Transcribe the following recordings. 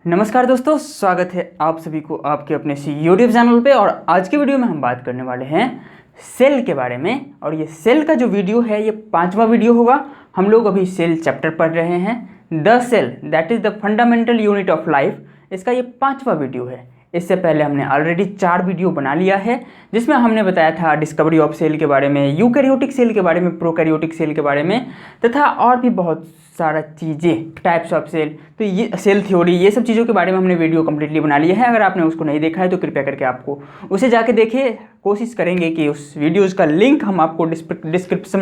नमस्कार दोस्तों, स्वागत है आप सभी को आपके अपने यूट्यूब चैनल पे। और आज की वीडियो में हम बात करने वाले हैं सेल के बारे में। और ये सेल का जो वीडियो है ये 5वां वीडियो होगा। हम लोग अभी सेल चैप्टर पढ़ रहे हैं, the cell that is the fundamental unit of life. इसका ये 5वां वीडियो है। इससे पहले हमने ऑलरेडी 4 वीडियो बना लिया है, जिसमें हमने बताया था डिस्कवरी ऑफ सेल के बारे में, यूकैरियोटिक सेल के बारे में, प्रोकैरियोटिक सेल के बारे में, तथा और भी बहुत सारा चीज़ें, टाइप्स ऑफ सेल, तो ये सेल थ्योरी, ये सब चीज़ों के बारे में हमने वीडियो कंप्लीटली बना लिया है। अगर आपने उसको नहीं देखा है तो कृपया करके आपको उसे जाके देखिए। कोशिश करेंगे कि उस वीडियोज़ का लिंक हम आपको डिस्क्रिप्शन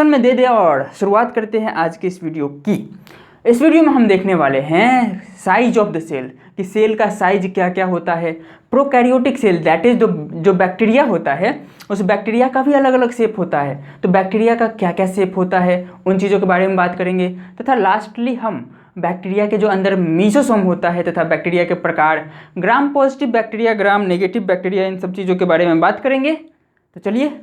में दे दें। और शुरुआत करते हैं आज की इस वीडियो की। इस वीडियो में हम देखने वाले हैं साइज ऑफ द सेल, कि सेल का साइज क्या क्या होता है। प्रोकैरियोटिक सेल दैट इज जो बैक्टीरिया होता है, उस बैक्टीरिया का भी अलग अलग शेप होता है। तो बैक्टीरिया का क्या क्या शेप होता है, उन चीज़ों के बारे में बात करेंगे। तथा लास्टली हम बैक्टीरिया के जो अंदर मीजोसोम होता है तथा बैक्टीरिया के प्रकार, gram positive bacteria, gram negative bacteria, इन सब चीज़ों के बारे में बात करेंगे। तो चलिए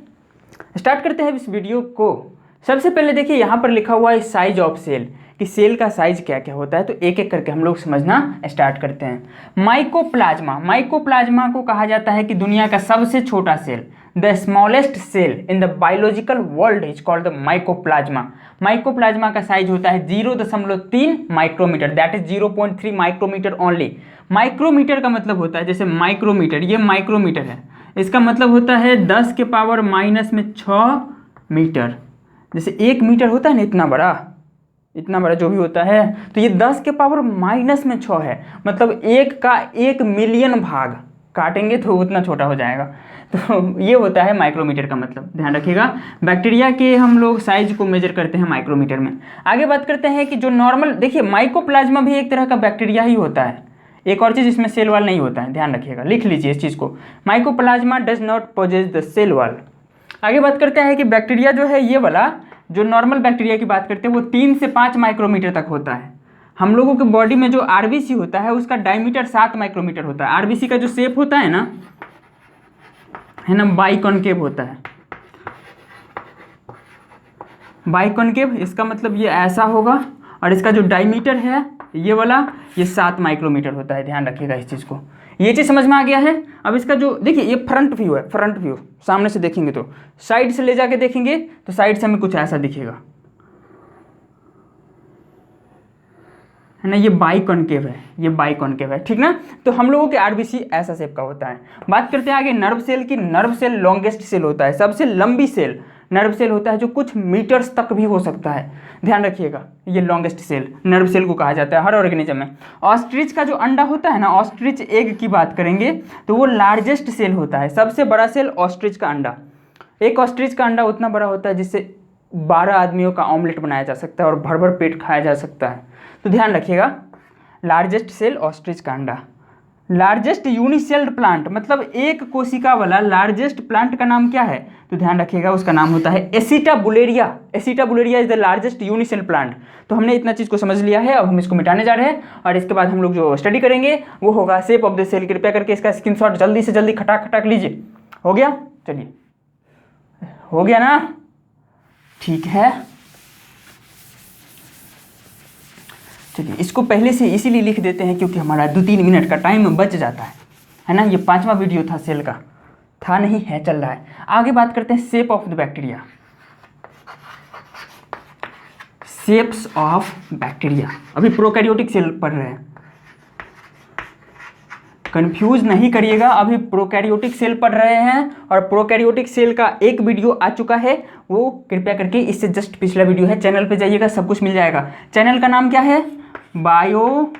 स्टार्ट करते हैं इस वीडियो को। सबसे पहले देखिए यहाँ पर लिखा हुआ है साइज ऑफ सेल, कि सेल का साइज क्या क्या होता है। तो एक एक करके हम लोग समझना स्टार्ट करते हैं। माइकोप्लाज्मा, माइकोप्लाज्मा को कहा जाता है कि दुनिया का सबसे छोटा cell. The smallest cell in the biological world is called the mycoplasma. Mycoplasma का साइज होता है 0.3 micrometre, that is 0.3 micrometre only. Micrometre का मतलब होता है, जैसे माइक्रोमीटर, ये माइक्रोमीटर है, इसका मतलब होता है 10 के पावर माइनस में 6 मीटर। जैसे 1 मीटर होता है ना, इतना बड़ा जो भी होता है, तो ये 10 के पावर माइनस में 6 है। मतलब 1 का 1 मिलियन भाग काटेंगे तो उतना छोटा हो जाएगा। तो ये होता है माइक्रोमीटर का मतलब, ध्यान रखिएगा। बैक्टीरिया के हम लोग साइज को मेजर करते हैं माइक्रोमीटर में। आगे बात करते हैं कि जो नॉर्मल, देखिए माइकोप्लाज्मा भी एक तरह का बैक्टीरिया ही होता है। एक और चीज़, इसमें सेल वॉल नहीं होता है, ध्यान रखिएगा, लिख लीजिए इस चीज़ को। Mycoplasma does not possess the cell wall. आगे बात करते हैं कि बैक्टीरिया जो है, ये वाला जो नॉर्मल बैक्टीरिया की बात करते हैं, वो 3 से 5 माइक्रोमीटर तक होता है। हम लोगों के बॉडी में जो आरबीसी होता है उसका डायमीटर 7 माइक्रोमीटर होता है। आरबीसी का जो शेप होता है ना, बाइकॉनकेव होता है। बाइकॉनकेव, इसका मतलब ये ऐसा होगा, और इसका जो डायमीटर है ये वाला, ये 7 माइक्रोमीटर होता है। ध्यान रखिएगा इस चीज़ को। ये चीज़ समझ में आ गया है। अब इसका जो देखिए, ये फ्रंट व्यू है, फ्रंट व्यू सामने से देखेंगे, तो साइड से ले जाके देखेंगे तो साइड से हमें कुछ ऐसा दिखेगा, है ना। ये बाइकॉनकेव है, ये बाइकॉनकेव है, ठीक ना। तो हम लोगों के आरबीसी ऐसा शेप का होता है। बात करते हैं आगे नर्व सेल की। नर्व सेल लॉन्गेस्ट सेल होता है, सबसे लंबी सेल नर्व सेल होता है, जो कुछ मीटर्स तक भी हो सकता है। ध्यान रखिएगा, ये लॉन्गेस्ट सेल नर्व सेल को कहा जाता है हर ऑर्गेनिज्म में। ऑस्ट्रिच का जो अंडा होता है ना, ऑस्ट्रिच एग की बात करेंगे तो वो लार्जेस्ट सेल होता है, सबसे बड़ा सेल ऑस्ट्रिच का अंडा। एक ऑस्ट्रिच का अंडा उतना बड़ा होता है जिससे 12 आदमियों का ऑमलेट बनाया जा सकता है और भर भर पेट खाया जा सकता है। तो ध्यान रखिएगा, लार्जेस्ट सेल ऑस्ट्रिच का अंडा। लार्जेस्ट यूनिसेल्ड प्लांट, मतलब एक कोशिका वाला लार्जेस्ट प्लांट का नाम क्या है, तो ध्यान रखिएगा, उसका नाम होता है एसिटाबुलेरिया। एसिटाबुलेरिया इज द लार्जेस्ट यूनिसेल्ड प्लांट। तो हमने इतना चीज़ को समझ लिया है, अब हम इसको मिटाने जा रहे हैं। और इसके बाद हम लोग जो स्टडी करेंगे वो होगा शेप ऑफ द सेल। कृपया करके इसका स्क्रीनशॉट जल्दी से जल्दी खटाक खटाक लीजिए। हो गया? चलिए, हो गया ना, ठीक है। चलिए, इसको पहले से इसीलिए लिख देते हैं क्योंकि हमारा 2-3 मिनट का टाइम बच जाता है ना। ये 5वां वीडियो था सेल का, था नहीं है, चल रहा है। आगे बात करते हैं shape of the bacteria. Shapes of bacteria, अभी प्रोकैरियोटिक सेल पढ़ रहे हैं, कंफ्यूज नहीं करिएगा। अभी प्रोकैरियोटिक सेल पढ़ रहे हैं, और प्रोकैरियोटिक सेल का एक वीडियो आ चुका है, वो कृपया करके इससे जस्ट पिछला वीडियो है, चैनल पे जाइएगा, सब कुछ मिल जाएगा। चैनल का नाम क्या है? बायो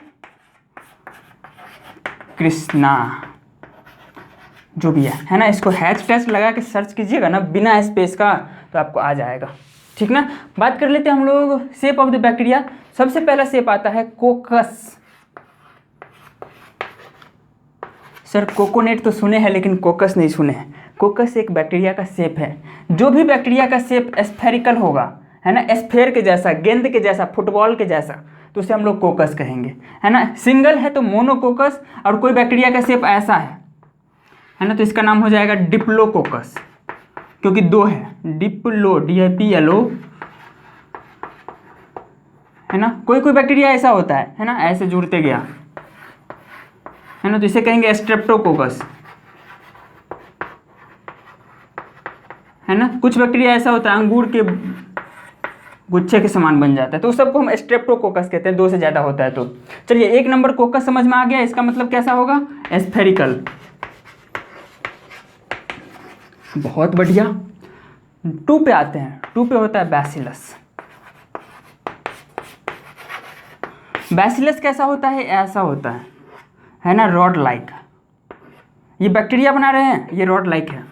कृष्णा, जो भी है ना। इसको हैश लगा के सर्च कीजिएगा ना, बिना स्पेस का, तो आपको आ जाएगा, ठीक ना। बात कर लेते हैं हम लोग शेप ऑफ द बैक्टीरिया। सबसे पहला शेप आता है कोकस। सर कोकोनेट तो सुने हैं लेकिन कोकस नहीं सुने हैं। कोकस एक बैक्टीरिया का शेप है। जो भी बैक्टीरिया का शेप स्फेरिकल होगा, है ना, स्फेयर के जैसा, गेंद के जैसा, फुटबॉल के जैसा, तो उसे हम लोग कोकस कहेंगे, है ना। सिंगल है तो मोनोकोकस, और कोई बैक्टीरिया का शेप ऐसा है ना, तो इसका नाम हो जाएगा डिप्लोकोकस, क्योंकि 2 है। डिप्लो, DIPLO, है ना। कोई कोई बैक्टीरिया ऐसा होता है ना, ऐसे जुड़ते गया, है ना, तो इसे कहेंगे स्ट्रेप्टोकोकस, है ना। कुछ बैक्टीरिया ऐसा होता है अंगूर के गुच्छे के समान बन जाता है, तो उस सबको हम स्ट्रेप्टोकोकस कहते हैं, 2 से ज़्यादा होता है तो। चलिए 1 नंबर कोकस समझ में आ गया, इसका मतलब कैसा होगा, स्फेरिकल। बहुत बढ़िया। 2 पे आते हैं, 2 पे होता है बैसिलस। बैसिलस कैसा होता है, ऐसा होता है ना, रॉड लाइक। ये बैक्टीरिया बना रहे हैं, ये रॉड लाइक है,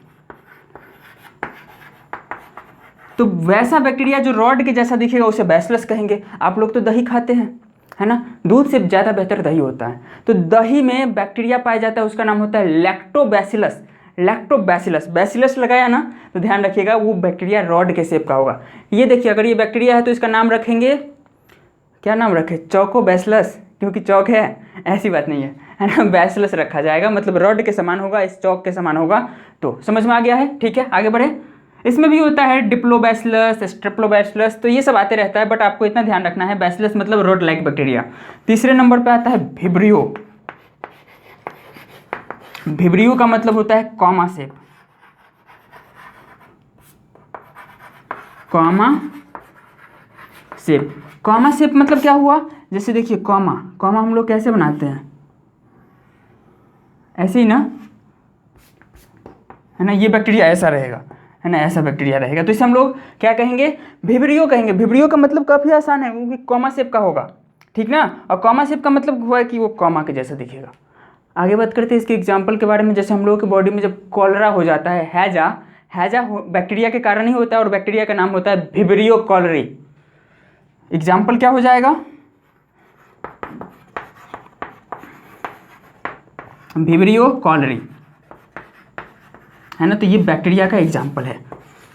तो वैसा बैक्टीरिया जो रॉड के जैसा दिखेगा उसे बैसिलस कहेंगे। आप लोग तो दही खाते हैं, है ना, दूध से ज़्यादा बेहतर दही होता है, तो दही में बैक्टीरिया पाया जाता है, उसका नाम होता है लैक्टोबैसिलस। लैक्टोबैसिलस, बैसिलस लगाया ना तो ध्यान रखिएगा वो बैक्टीरिया रॉड के शेप का होगा। ये देखिए, अगर ये बैक्टीरिया है तो इसका नाम रखेंगे, क्या नाम रखें, चौकोबैसिलस, क्योंकि चौक है, ऐसी बात नहीं है ना, बैसिलस रखा जाएगा, मतलब रॉड के समान होगा, इस चौक के समान होगा। तो समझ में आ गया है, ठीक है, आगे बढ़े। इसमें भी होता है डिप्लोबैसिलस, स्ट्रेप्लोबैसिलस, तो ये सब आते रहता है, बट आपको इतना ध्यान रखना है, बैसिलस मतलब रॉड लाइक बैक्टीरिया। तीसरे नंबर पे आता है विब्रियो। विब्रियो का मतलब होता है comma shape, comma shape. Comma shape मतलब क्या हुआ, जैसे देखिए कॉमा, कॉमा हम लोग कैसे बनाते हैं, ऐसे ही ना, है ना, ये बैक्टीरिया ऐसा रहेगा, है ना, ऐसा बैक्टीरिया रहेगा, तो इसे हम लोग क्या कहेंगे, विब्रियो कहेंगे। विब्रियो का मतलब काफ़ी आसान है, वो भी कॉमा शेप का होगा, ठीक ना, और कॉमा शेप का मतलब हुआ कि वो कॉमा के जैसा दिखेगा। आगे बात करते हैं इसके एग्जाम्पल के बारे में। जैसे हम लोगों की बॉडी में जब कॉलरा हो जाता है, हैजा, हैजा बैक्टीरिया के कारण ही होता है, और बैक्टीरिया का नाम होता है विब्रियो कॉलरी। एग्जाम्पल क्या हो जाएगा, विब्रियो कॉलरी, है ना, तो ये बैक्टीरिया का एग्जाम्पल है।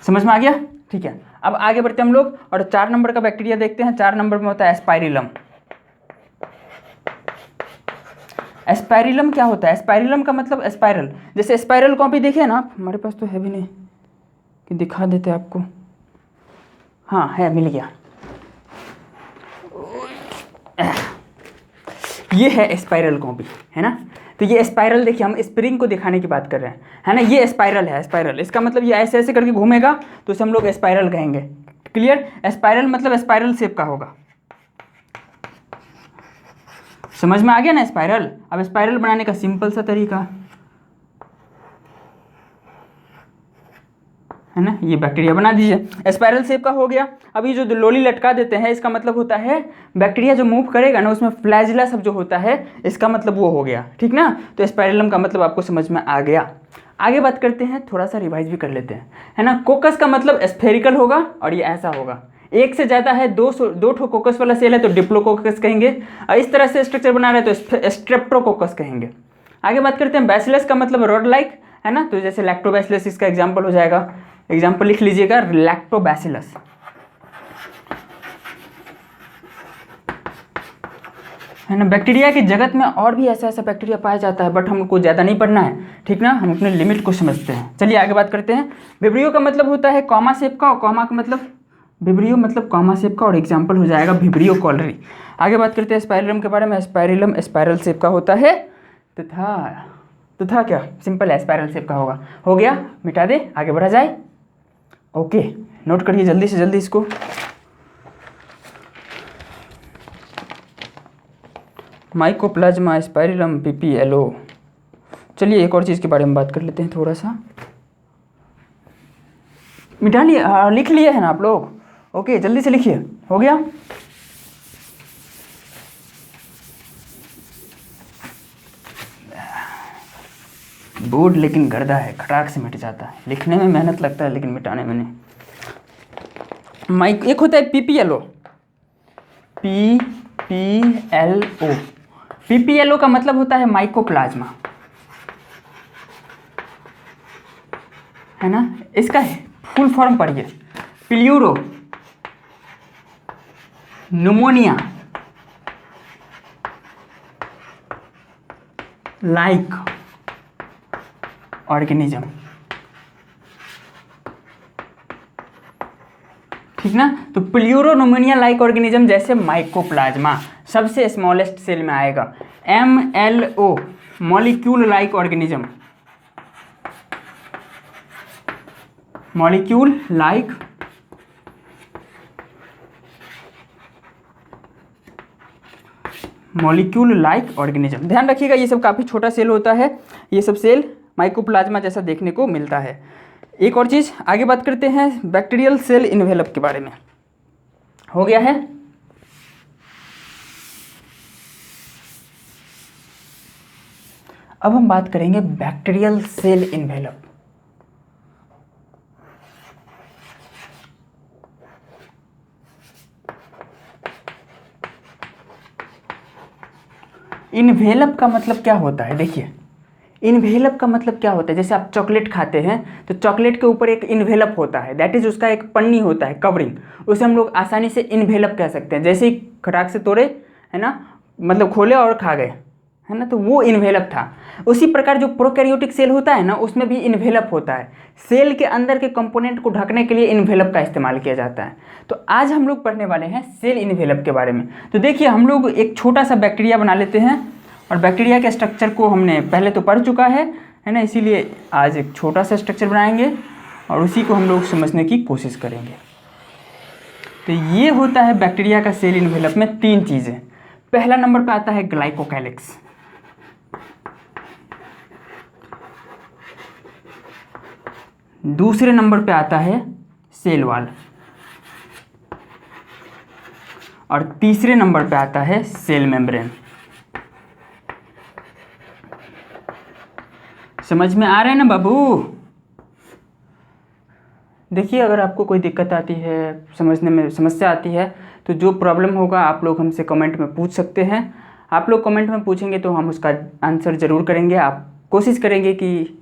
समझ में आ गया, ठीक है। अब आगे बढ़ते हैं हम लोग और 4 नंबर का बैक्टीरिया देखते हैं। 4 नंबर में होता है एस्पाइरिलम। एस्पाइरिलम क्या होता है, एस्पाइरिलम का मतलब स्पाइरल, जैसे स्पाइरल कॉपी देखिए ना, हमारे पास तो है भी नहीं कि दिखा देते आपको, हाँ है, मिल गया, ये है स्पाइरल कॉपी, है ना। तो ये स्पाइरल देखिए, हम स्प्रिंग को दिखाने की बात कर रहे हैं, है ना, ये स्पाइरल है, स्पाइरल, इसका मतलब ये ऐसे ऐसे करके घूमेगा तो इसे हम लोग स्पाइरल कहेंगे। क्लियर, स्पाइरल मतलब स्पाइरल शेप का होगा। समझ में आ गया ना स्पाइरल। अब स्पाइरल बनाने का सिंपल सा तरीका, है ना, ये बैक्टीरिया बना दीजिए, स्पाइरल शेप का हो गया। अभी जो लोली लटका देते हैं, इसका मतलब होता है बैक्टीरिया जो मूव करेगा ना उसमें फ्लैजिला सब जो होता है, इसका मतलब वो हो गया, ठीक ना। तो स्पाइरलम का मतलब आपको समझ में आ गया। आगे बात करते हैं, थोड़ा सा रिवाइज भी कर लेते हैं, है ना। कोकस का मतलब स्फेरिकल होगा और ये ऐसा होगा, एक से ज़्यादा है, दो ठो कोकस वाला सेल है तो डिप्लोकोकस कहेंगे, और इस तरह से स्ट्रक्चर बना रहे हैं तो स्ट्रेप्टोकोकस कहेंगे। आगे बात करते हैं, बैसिलस का मतलब रॉड लाइक, है ना, तो जैसे लैक्टोबैसिलस इसका एग्जाम्पल हो जाएगा, एग्जाम्पल लिख लीजिएगा, लैक्टोबैसिलस, है ना। बैक्टीरिया की जगत में और भी ऐसा ऐसा बैक्टीरिया पाया जाता है, बट हमको ज़्यादा नहीं पढ़ना है, ठीक ना, हम अपने लिमिट को समझते हैं। चलिए आगे बात करते हैं। विब्रियो का मतलब होता है कॉमा शेप का, और कॉमा का मतलब विब्रियो मतलब कॉमा शेप का, और एग्जाम्पल हो जाएगा विब्रियो कॉलरी। आगे बात करते हैं स्पाइरलम के बारे में। स्पाइरलम स्पाइरल शेप का होता है, तथा क्या, सिंपल है, स्पाइरल शेप का होगा। हो गया, मिटा दे, आगे बढ़ा जाए। ओके, नोट करिए जल्दी से जल्दी इसको। Mycoplasma, spirillum, PPLO. चलिए एक और चीज़ के बारे में बात कर लेते हैं थोड़ा सा। मिटा लिए, लिख लिए है ना आप लोग, ओके जल्दी से लिखिए। हो गया, बोर्ड लेकिन गर्दा है, खटाक से मिट जाता है, लिखने में मेहनत लगता है लेकिन मिटाने में नहीं। माइक एक होता है पीपीएलओ, पीपीएलओ, पीपीएलओ का मतलब होता है माइकोप्लाज्मा, है ना। इसका फुल फॉर्म पढ़िए, प्ल्यूरो न्यूमोनिया लाइक ऑर्गेनिज्म, ठीक ना। तो प्लूरोनोमिनिया लाइक ऑर्गेनिज्म जैसे माइकोप्लाज्मा सबसे स्मॉलेस्ट सेल में आएगा। MLO molecule like organism, molecule like organism. ध्यान रखिएगा ये सब काफ़ी छोटा सेल होता है, ये सब सेल माइकोप्लाज्मा जैसा देखने को मिलता है। एक और चीज़ आगे बात करते हैं बैक्टीरियल सेल इन्वेलप के बारे में। हो गया है। अब हम बात करेंगे बैक्टीरियल सेल इन्वेलप। इन्वेलप का मतलब क्या होता है, देखिए इन्वेलप का मतलब क्या होता है, जैसे आप चॉकलेट खाते हैं तो चॉकलेट के ऊपर एक इन्वेलप होता है, दैट इज उसका एक पन्नी होता है, कवरिंग, उसे हम लोग आसानी से इन्वेलप कह सकते हैं। जैसे ही खटाक से तोड़े है ना, मतलब खोले और खा गए है ना, तो वो इन्वेलप था। उसी प्रकार जो प्रोकैरियोटिक सेल होता है ना, उसमें भी इन्वेलप होता है। सेल के अंदर के कंपोनेंट को ढकने के लिए इन्वेलप का इस्तेमाल किया जाता है। तो आज हम लोग पढ़ने वाले हैं सेल इन्वेलप के बारे में। तो देखिए हम लोग एक छोटा सा बैक्टीरिया बना लेते हैं, और बैक्टीरिया के स्ट्रक्चर को हमने पहले तो पढ़ चुका है ना, इसीलिए आज एक छोटा सा स्ट्रक्चर बनाएंगे और उसी को हम लोग समझने की कोशिश करेंगे। तो ये होता है बैक्टीरिया का सेल इन्वेलप में 3 चीज़ें। पहला नंबर पे आता है ग्लाइकोकैलिक्स, दूसरे नंबर पे आता है सेल वॉल, और तीसरे नंबर पे आता है सेल मेम्ब्रेन। समझ में आ रहा है ना बाबू? देखिए अगर आपको कोई दिक्कत आती है, समझने में समस्या आती है, तो जो प्रॉब्लम होगा आप लोग हमसे कमेंट में पूछ सकते हैं। आप लोग कमेंट में पूछेंगे तो हम उसका आंसर ज़रूर करेंगे। आप कोशिश करेंगे कि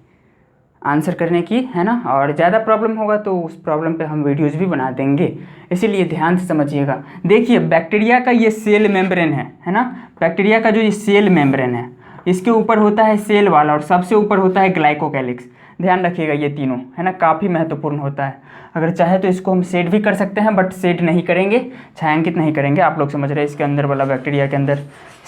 आंसर करने की, है ना। और ज़्यादा प्रॉब्लम होगा तो उस प्रॉब्लम पे हम वीडियोज़ भी बना देंगे, इसीलिए ध्यान से समझिएगा। देखिए बैक्टीरिया का ये सेल मेम्ब्रेन है ना, बैक्टीरिया का जो ये सेल मेम्ब्रेन है, इसके ऊपर होता है सेल वॉल और सबसे ऊपर होता है ग्लाइकोकैलिक्स। ध्यान रखिएगा ये तीनों है ना, काफ़ी महत्वपूर्ण होता है। अगर चाहे तो इसको हम शेड भी कर सकते हैं, बट शेड नहीं करेंगे, छायांकित नहीं करेंगे। आप लोग समझ रहे हैं, इसके अंदर वाला बैक्टीरिया के अंदर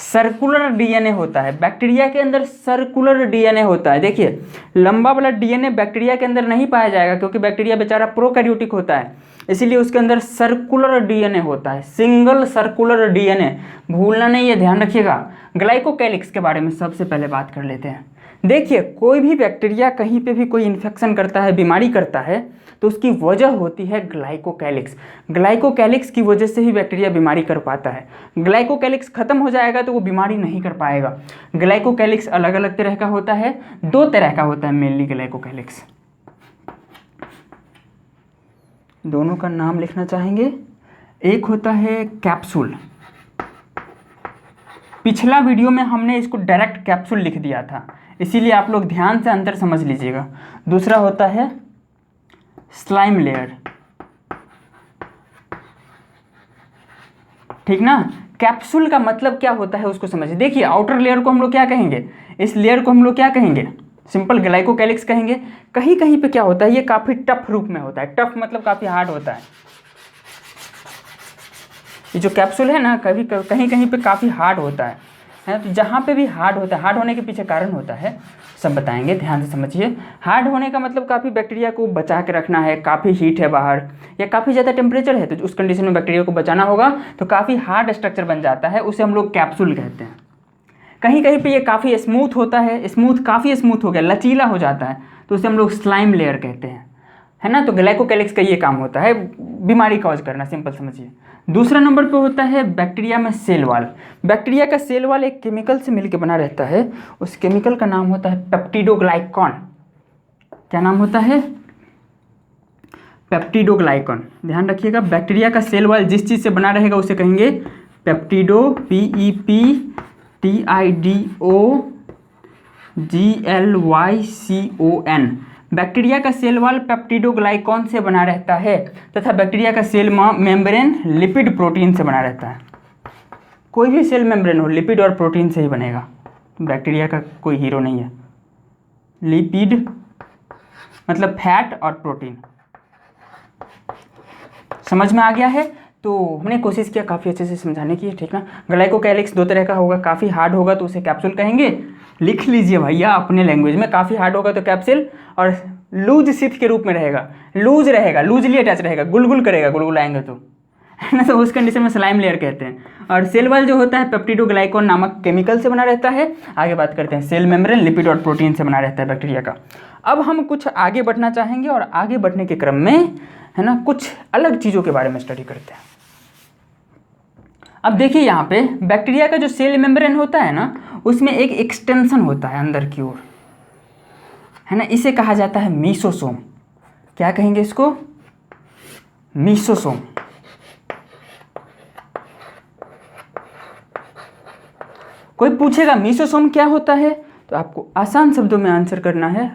सर्कुलर डीएनए होता है। बैक्टीरिया के अंदर सर्कुलर डीएनए होता है। देखिए लंबा वाला डीएनए बैक्टीरिया के अंदर नहीं पाया जाएगा, क्योंकि बैक्टीरिया बेचारा प्रोकैरियोटिक होता है, इसीलिए उसके अंदर सर्कुलर डीएनए होता है, सिंगल सर्कुलर डीएनए। भूलना नहीं है, ध्यान रखिएगा। ग्लाइकोकैलिक्स के बारे में सबसे पहले बात कर लेते हैं। देखिए कोई भी बैक्टीरिया कहीं पे भी कोई इन्फेक्शन करता है, बीमारी करता है, तो उसकी वजह होती है ग्लाइकोकैलिक्स। ग्लाइकोकैलिक्स की वजह से ही बैक्टीरिया बीमारी कर पाता है। ग्लाइकोकैलिक्स खत्म हो जाएगा तो वो बीमारी नहीं कर पाएगा। ग्लाइकोकैलिक्स अलग अलग तरह का होता है, 2 तरह का होता है मेनली ग्लाइकोकैलिक्स। दोनों का नाम लिखना चाहेंगे। एक होता है कैप्सूल, पिछला वीडियो में हमने इसको डायरेक्ट कैप्सूल लिख दिया था, इसीलिए आप लोग ध्यान से अंतर समझ लीजिएगा। दूसरा होता है स्लाइम लेयर, ठीक ना। कैप्सूल का मतलब क्या होता है उसको समझिए। देखिए आउटर लेयर को हम लोग क्या कहेंगे, इस लेयर को हम लोग क्या कहेंगे, सिंपल ग्लाइकोकैलिक्स कहेंगे। कहीं कहीं पे क्या होता है, ये काफ़ी टफ रूप में होता है। टफ मतलब काफ़ी हार्ड होता है। ये जो कैप्सूल है ना, कहीं कहीं पे काफ़ी हार्ड होता है। तो जहाँ पे भी हार्ड होता है, हार्ड होने के पीछे कारण होता है, सब बताएंगे, ध्यान से समझिए। हार्ड होने का मतलब काफ़ी बैक्टीरिया को बचा के रखना है, काफ़ी हीट है बाहर या काफ़ी ज़्यादा टेम्परेचर है, तो उस कंडीशन में बैक्टीरिया को बचाना होगा, तो काफ़ी हार्ड स्ट्रक्चर बन जाता है, उसे हम लोग कैप्सूल कहते हैं। कहीं कहीं पे ये काफ़ी स्मूथ होता है, काफ़ी स्मूथ हो गया, लचीला हो जाता है, तो उसे हम लोग स्लाइम लेयर कहते हैं, है ना। तो ग्लाइकोकैलिक्स का ये काम होता है, बीमारी कॉज करना, सिंपल समझिए। दूसरा नंबर पे होता है बैक्टीरिया में सेल वॉल। बैक्टीरिया का सेल वॉल एक केमिकल से मिलकर बना रहता है, उस केमिकल का नाम होता है पेप्टिडोग्लाइकॉन। क्या नाम होता है, पेप्टिडोग्लाइकॉन। ध्यान रखिएगा, बैक्टीरिया का सेल वॉल जिस चीज़ से बना रहेगा उसे कहेंगे पेप्टिडो, PEPTIDOGLYCON। बैक्टीरिया का सेल वॉल पेप्टिडोग्लाइकॉन से बना रहता है, तथा बैक्टीरिया का सेल मेम्ब्रेन लिपिड प्रोटीन से बना रहता है। कोई भी सेल मेम्ब्रेन हो, लिपिड और प्रोटीन से ही बनेगा, बैक्टीरिया का कोई हीरो नहीं है। लिपिड मतलब फैट और प्रोटीन, समझ में आ गया है? तो हमने कोशिश किया काफ़ी अच्छे से समझाने की, ठीक ना। ग्लाइकोकैलिक्स 2 तरह का होगा, काफ़ी हार्ड होगा तो उसे कैप्सूल कहेंगे, लिख लीजिए भैया अपने लैंग्वेज में। काफ़ी हार्ड होगा तो कैप्सूल, और लूज सिथ के रूप में रहेगा, लूज रहेगा, लूजली अटैच रहेगा, गुलगुल करेगा, गुलगुलाएंगे तो, है ना। तो उस कंडीशन में स्लाइम लेयर कहते हैं। और सेल वॉल जो होता है पेप्टिडोग्लाइकॉन नामक केमिकल से बना रहता है। आगे बात करते हैं, सेल मेम्ब्रेन लिपिड और प्रोटीन से बना रहता है बैक्टीरिया का। अब हम कुछ आगे बढ़ना चाहेंगे और आगे बढ़ने के क्रम में, है ना, कुछ अलग चीज़ों के बारे में स्टडी करते हैं। अब देखिए यहाँ पे बैक्टीरिया का जो सेल मेम्ब्रेन होता है ना, उसमें एक एक्सटेंशन होता है अंदर की ओर, है ना, इसे कहा जाता है मीसोसोम। क्या कहेंगे इसको? मीसोसोम। कोई पूछेगा मीसोसोम क्या होता है, तो आपको आसान शब्दों में आंसर करना है।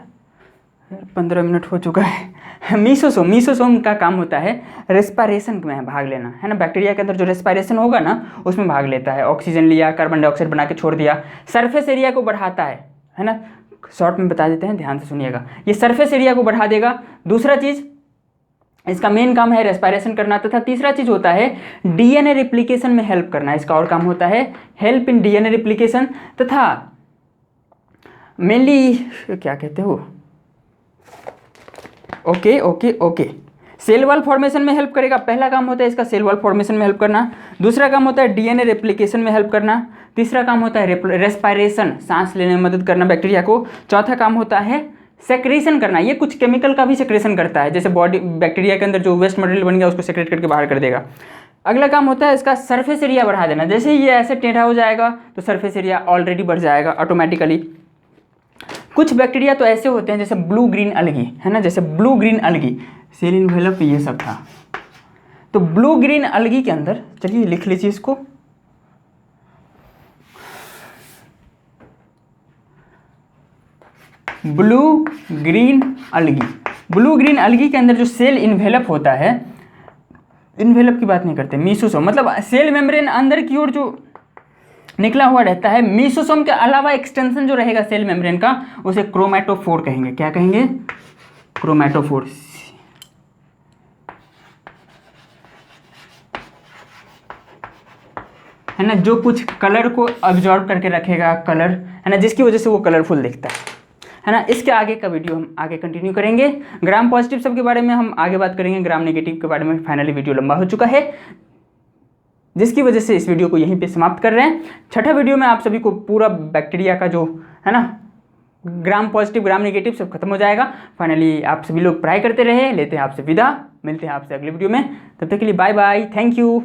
15 मिनट हो चुका है। मीसोसोम का काम होता है रेस्पिरेशन में भाग लेना, है ना। बैक्टीरिया के अंदर जो रेस्पिरेशन होगा ना, उसमें भाग लेता है। ऑक्सीजन लिया, कार्बन डाइऑक्साइड बना के छोड़ दिया, सरफेस एरिया को बढ़ाता है ना। शॉर्ट में बता देते हैं, ध्यान से सुनिएगा। ये सरफेस एरिया को बढ़ा देगा। दूसरा चीज़, इसका मेन काम है रेस्पिरेशन करना, तथा तीसरा चीज़ होता है डीएनए रिप्लिकेशन में हेल्प करना। इसका और काम होता है हेल्प इन डीएनए रिप्लिकेशन, तथा मेनली क्या कहते हो, ओके सेल वॉल फॉर्मेशन में हेल्प करेगा। पहला काम होता है इसका सेल वॉल फॉर्मेशन में हेल्प करना। दूसरा काम होता है डीएनए रेप्लिकेशन में हेल्प करना। तीसरा काम होता है रेस्पिरेशन, सांस लेने में मदद करना बैक्टीरिया को। चौथा काम होता है सेक्रेशन करना, ये कुछ केमिकल का भी सेक्रेशन करता है, जैसे बॉडी बैक्टीरिया के अंदर जो वेस्ट मटेरियल बन गया उसको सेक्रेट करके बाहर कर देगा। अगला काम होता है इसका सरफेस एरिया बढ़ा देना। जैसे ही ये ऐसे टेढ़ा हो जाएगा तो सरफेस एरिया ऑलरेडी बढ़ जाएगा ऑटोमेटिकली। कुछ बैक्टीरिया तो ऐसे होते हैं जैसे ब्लू ग्रीन अलगी, है ना, जैसे blue green algae, cell envelope, ये सब था। तो ब्लू ग्रीन अलगी के अंदर, चलिए लिख लीजिए इसको, ब्लू ग्रीन अलगी। ब्लू ग्रीन अलगी के अंदर जो सेल इन्वेलप होता है, इन्वेलप की बात नहीं करते, मीसोसोम, मतलब सेल मेम्ब्रेन अंदर की ओर जो निकला हुआ रहता है। मीसोसोम के अलावा एक्सटेंशन जो रहेगा सेल मेम्ब्रेन का, उसे क्रोमैटोफोर कहेंगे। क्या कहेंगे? क्रोमैटोफोर, है ना, जो कुछ कलर को अब्जॉर्ब करके रखेगा, कलर, है ना, जिसकी वजह से वो कलरफुल दिखता है ना। इसके आगे का वीडियो हम आगे कंटिन्यू करेंगे। ग्राम पॉजिटिव सब के बारे में हम आगे बात करेंगे, ग्राम नेगेटिव के बारे में फाइनली वीडियो लंबा हो चुका है, जिसकी वजह से इस वीडियो को यहीं पे समाप्त कर रहे हैं। छठा वीडियो में आप सभी को पूरा बैक्टीरिया का जो है ना, ग्राम पॉजिटिव ग्राम नेगेटिव सब खत्म हो जाएगा। फाइनली आप सभी लोग पढ़ाई करते रहे, लेते हैं आपसे विदा, मिलते हैं आपसे अगले वीडियो में। तब तक के लिए बाय बाय, थैंक यू।